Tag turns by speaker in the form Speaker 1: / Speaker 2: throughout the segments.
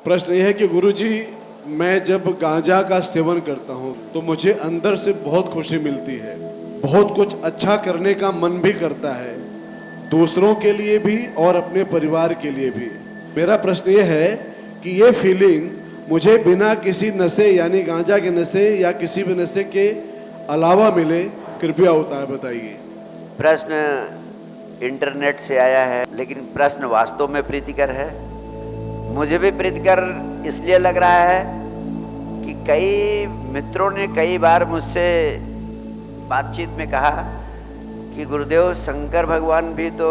Speaker 1: प्रश्न ये है कि गुरुजी, मैं जब गांजा का सेवन करता हूँ तो मुझे अंदर से बहुत खुशी मिलती है, बहुत कुछ अच्छा करने का मन भी करता है, दूसरों के लिए भी और अपने परिवार के लिए भी। मेरा प्रश्न ये है कि ये फीलिंग मुझे बिना किसी नशे यानी गांजा के नशे या किसी भी नशे के अलावा मिले, कृपया उपाय बताइए।
Speaker 2: प्रश्न इंटरनेट से आया है, लेकिन प्रश्न वास्तव में प्रीतिकर है। मुझे भी प्रीतिकर इसलिए लग रहा है कि कई मित्रों ने कई बार मुझसे बातचीत में कहा कि गुरुदेव, शंकर भगवान भी तो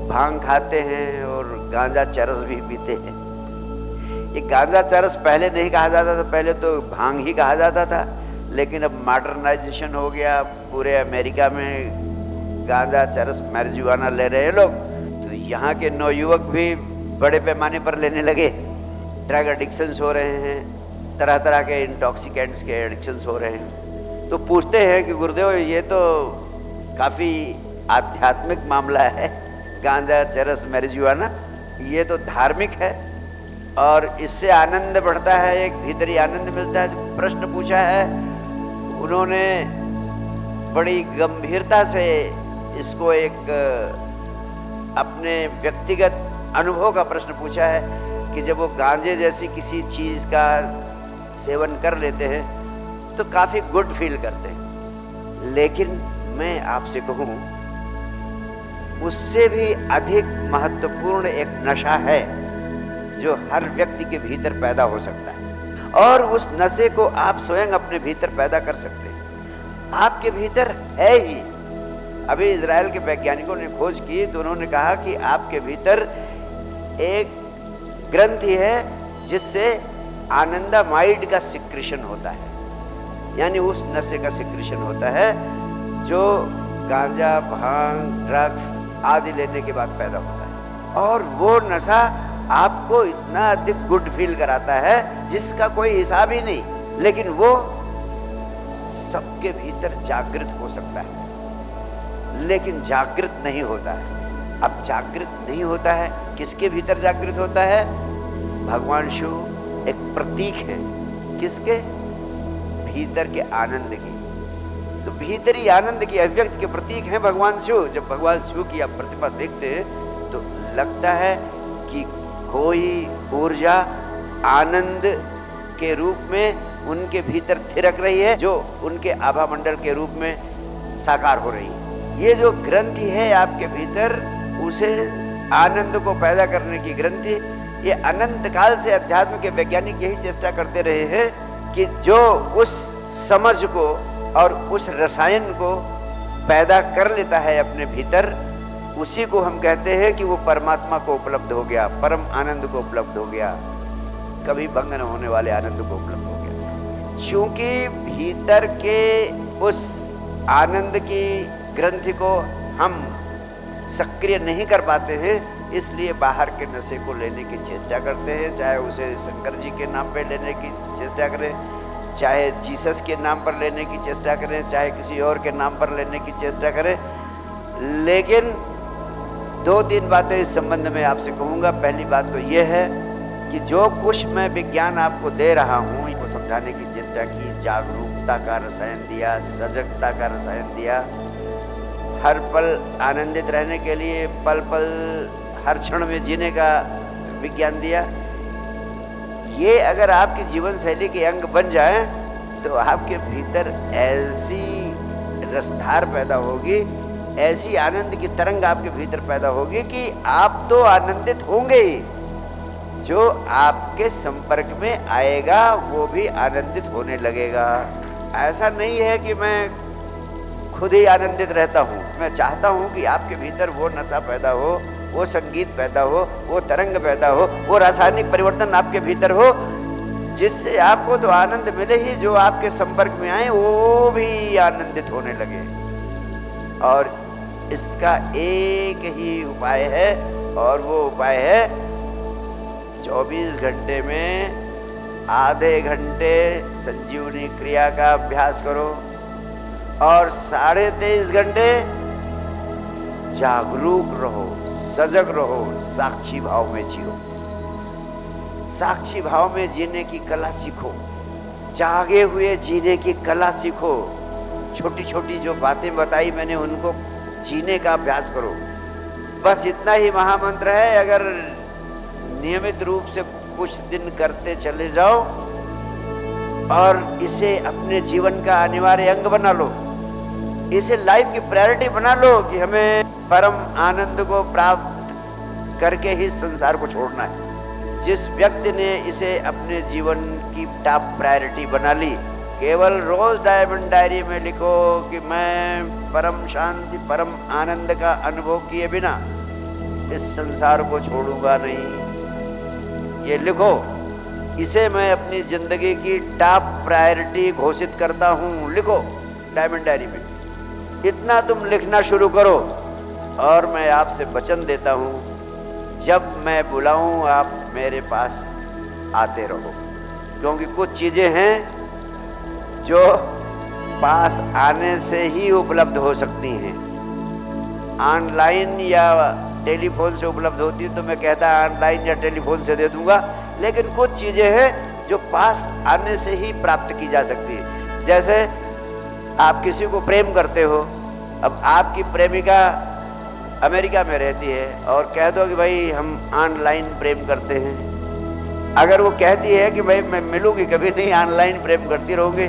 Speaker 2: भांग खाते हैं और गांजा चरस भी पीते हैं। ये गांजा चरस पहले नहीं कहा जाता था, पहले तो भांग ही कहा जाता था, लेकिन अब मॉडर्नाइजेशन हो गया। पूरे अमेरिका में गांजा चरस मैरिजुआना ले रहे हैं लोग, तो यहाँ के नौयुवक भी बड़े पैमाने पर लेने लगे। ड्रग एडिक्शंस हो रहे हैं, तरह तरह के इंटॉक्सिकेंट्स के एडिक्शंस हो रहे हैं। तो पूछते हैं कि गुरुदेव, ये तो काफ़ी आध्यात्मिक मामला है, गांजा चरस मैरिजुआना, ये तो धार्मिक है और इससे आनंद बढ़ता है, एक भीतरी आनंद मिलता है। जो प्रश्न पूछा है उन्होंने बड़ी गंभीरता से इसको एक अपने व्यक्तिगत अनुभव का प्रश्न पूछा है कि जब वो गांजे जैसी किसी चीज़ का सेवन कर लेते हैं तो काफ़ी गुड फील करते हैं। लेकिन मैं आपसे कहूँ, उससे भी अधिक महत्वपूर्ण एक नशा है जो हर व्यक्ति के भीतर पैदा हो सकता है, और उस नशे को आप स्वयं अपने भीतर पैदा कर सकते हैं। आपके भीतर है ही। अभी इजराइल के वैज्ञानिकों ने खोज की तो उन्होंने कहा कि आपके भीतर एक ग्रंथि है जिससे आनंदामाइड का सिक्रेशन होता है, यानी उस नशे का सिक्रेशन होता है जो गांजा, भांग, ड्रग्स आदि लेने के बाद पैदा होता है। और वो नशा आपको इतना अधिक गुड फील कराता है जिसका कोई हिसाब ही नहीं, लेकिन वो सबके भीतर जागृत हो सकता है, लेकिन जागृत नहीं होता है। अब जागृत नहीं होता है, किसके भीतर जागृत होता है? भगवान शिव एक प्रतीक है, किसके? भीतर के आनंद की। तो भीतरी आनंद की अभिव्यक्ति के प्रतीक हैं भगवान शिव। जब भगवान शिव की आप प्रतिमा देखते हैं तो लगता है कि कोई ऊर्जा आनंद के रूप में उनके भीतर थिरक रही है, जो उनके आभा मंडल के रूप में साकार हो रही है। ये जो ग्रंथि है आपके भीतर, उसे आनंद को पैदा करने की ग्रंथि, ये अनंत काल से अध्यात्म के वैज्ञानिक यही चेष्टा करते रहे हैं कि जो उस समझ को और उस रसायन को पैदा कर लेता है अपने भीतर, उसी को हम कहते हैं कि वो परमात्मा को उपलब्ध हो गया, परम आनंद को उपलब्ध हो गया, कभी भंग न होने वाले आनंद को उपलब्ध हो गया। चूंकि भीतर के उस आनंद की ग्रंथि को हम सक्रिय नहीं कर पाते हैं, इसलिए बाहर के नशे को लेने की चेष्टा करते हैं, चाहे उसे शंकर जी के नाम पर लेने की चेष्टा करें, चाहे जीसस के नाम पर लेने की चेष्टा करें, चाहे किसी और के नाम पर लेने की चेष्टा करें। लेकिन 2-3 बातें इस संबंध में आपसे कहूँगा। पहली बात तो ये है कि जो कुछ मैं विज्ञान आपको दे रहा हूँ, इसको समझाने की चेष्टा की, जागरूकता का रसायन दिया, सजगता का रसायन दिया, हर पल आनंदित रहने के लिए पल पल हर क्षण में जीने का विज्ञान दिया। ये अगर आपकी जीवन शैली के अंग बन जाए तो आपके भीतर ऐसी रसधार पैदा होगी, ऐसी आनंद की तरंग आपके भीतर पैदा होगी कि आप तो आनंदित होंगे ही, जो आपके संपर्क में आएगा वो भी आनंदित होने लगेगा। ऐसा नहीं है कि मैं खुद ही आनंदित रहता हूँ, मैं चाहता हूँ कि आपके भीतर वो नशा पैदा हो, वो संगीत पैदा हो, वो तरंग पैदा हो, वो रासायनिक परिवर्तन आपके भीतर हो, जिससे आपको तो आनंद मिले ही, जो आपके संपर्क में आए वो भी आनंदित होने लगे। और इसका एक ही उपाय है, और वो उपाय है 24 घंटे में आधे घंटे संजीवनी क्रिया का अभ्यास करो और 23.5 घंटे जागरूक रहो, सजग रहो, साक्षी भाव में जियो। साक्षी भाव में जीने की कला सीखो, जागे हुए जीने की कला सीखो। छोटी छोटी जो बातें बताई मैंने उनको जीने का अभ्यास करो। बस इतना ही महामंत्र है। अगर नियमित रूप से कुछ दिन करते चले जाओ और इसे अपने जीवन का अनिवार्य अंग बना लो, इसे लाइफ की प्रायोरिटी बना लो कि हमें परम आनंद को प्राप्त करके ही संसार को छोड़ना है। जिस व्यक्ति ने इसे अपने जीवन की टॉप प्रायोरिटी बना ली, केवल रोज डायमंड डायरी में लिखो कि मैं परम शांति परम आनंद का अनुभव किए बिना इस संसार को छोड़ूंगा नहीं, ये लिखो। इसे मैं अपनी जिंदगी की टॉप प्रायोरिटी घोषित करता हूँ, लिखो डायमंड डायरी में। इतना तुम लिखना शुरू करो और मैं आपसे वचन देता हूँ, जब मैं बुलाऊं आप मेरे पास आते रहो। क्योंकि कुछ चीजें हैं जो पास आने से ही उपलब्ध हो सकती हैं। ऑनलाइन या टेलीफोन से उपलब्ध होती तो मैं कहता ऑनलाइन या टेलीफोन से दे दूंगा, लेकिन कुछ चीजें हैं जो पास आने से ही प्राप्त की जा सकती है। जैसे आप किसी को प्रेम करते हो, अब आपकी प्रेमिका अमेरिका में रहती है और कह दो कि भाई हम ऑनलाइन प्रेम करते हैं। अगर वो कहती है कि भाई मैं मिलूंगी कभी नहीं, ऑनलाइन प्रेम करती रहूंगी,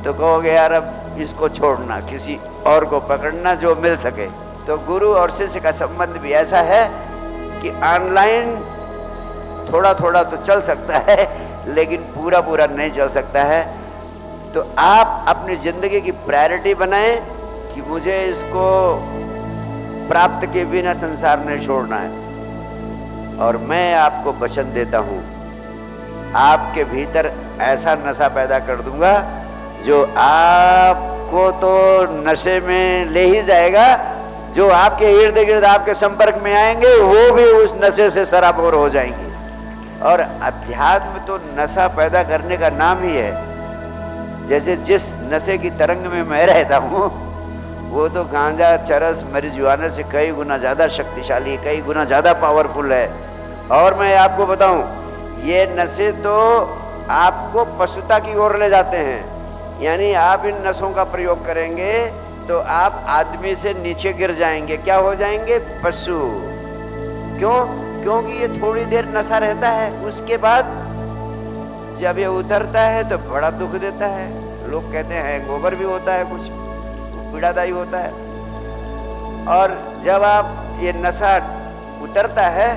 Speaker 2: तो कहोगे यार अब इसको छोड़ना, किसी और को पकड़ना जो मिल सके। तो गुरु और शिष्य का संबंध भी ऐसा है कि ऑनलाइन थोड़ा थोड़ा तो चल सकता है, लेकिन पूरा पूरा नहीं चल सकता है। तो आप अपनी जिंदगी की प्रायोरिटी बनाएं कि मुझे इसको प्राप्त के बिना संसार नहीं छोड़ना है। और मैं आपको वचन देता हूं, आपके भीतर ऐसा नशा पैदा कर दूंगा जो आपको तो नशे में ले ही जाएगा। जो आपके इर्द गिर्द आपके संपर्क में आएंगे वो भी उस नशे से सराबोर हो जाएंगे। और अध्यात्म तो नशा पैदा करने का नाम ही है। जैसे जिस नशे की तरंग में मैं रहता हूँ वो तो गांजा चरस marijuana से कई गुना ज्यादा शक्तिशाली, कई गुना ज्यादा पावरफुल है। और मैं आपको बताऊं, ये नशे तो आपको पशुता की ओर ले जाते हैं। यानी आप इन नशों का प्रयोग करेंगे तो आप आदमी से नीचे गिर जाएंगे। क्या हो जाएंगे? पशु। क्यों? क्योंकि ये थोड़ी देर नशा रहता है, उसके बाद जब ये उतरता है तो बड़ा दुख देता है। लोग कहते हैं हैंगओवर भी होता है, कुछ पीड़ादायी होता है। और जब आप ये नशा उतरता है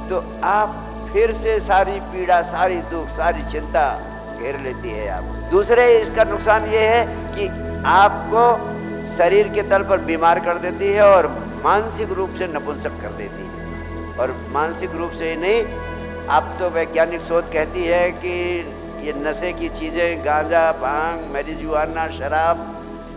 Speaker 2: तो आप फिर से सारी पीड़ा, सारी दुख, सारी चिंता घेर लेती है आप। दूसरे इसका नुकसान ये है कि आपको शरीर के तल पर बीमार कर देती है और मानसिक रूप से नपुंसक कर देती है। और मानसिक रूप से ही नहीं, अब तो वैज्ञानिक शोध कहती है कि ये नशे की चीज़ें, गांजा, भांग, marijuana, शराब,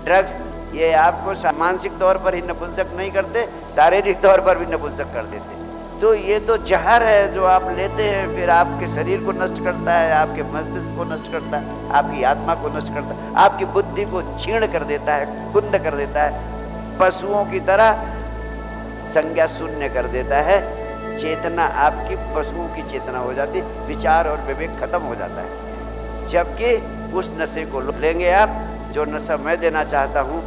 Speaker 2: ड्रग्स, ये आपको मानसिक तौर पर ही नपुंसक नहीं करते, शारीरिक तौर पर भी नपुंसक कर देते। तो ये तो जहर है जो आप लेते हैं, फिर आपके शरीर को नष्ट करता है, आपके मस्तिष्क को नष्ट करता है, आपकी आत्मा को नष्ट करता है, आपकी बुद्धि को क्षीण कर देता है, कुंद कर देता है, पशुओं की तरह संज्ञा शून्य कर देता है। चेतना आपकी पशुओं की चेतना हो जाती, विचार और विवेक खत्म हो जाता है। जबकि उस नशे को लेंगे आप, जो नशा मैं देना चाहता हूँ,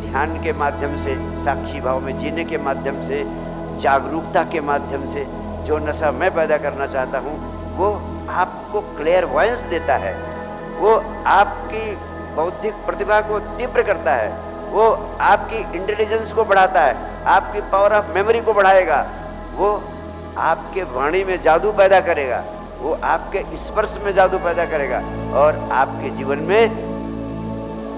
Speaker 2: ध्यान के माध्यम से, साक्षी भाव में जीने के माध्यम से, जागरूकता के माध्यम से जो नशा मैं पैदा करना चाहता हूँ, वो आपको क्लेयरवॉयंस देता है, वो आपकी बौद्धिक प्रतिभा को तीव्र करता है, वो आपकी इंटेलिजेंस को बढ़ाता है, आपकी पावर ऑफ मेमोरी को बढ़ाएगा, वो आपके वाणी में जादू पैदा करेगा, वो आपके स्पर्श में जादू पैदा करेगा और आपके जीवन में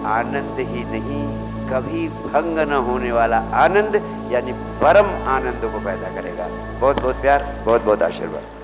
Speaker 2: आनंद ही नहीं, कभी भंग न होने वाला आनंद, यानी परम आनंद को पैदा करेगा। बहुत बहुत प्यार, बहुत बहुत आशीर्वाद।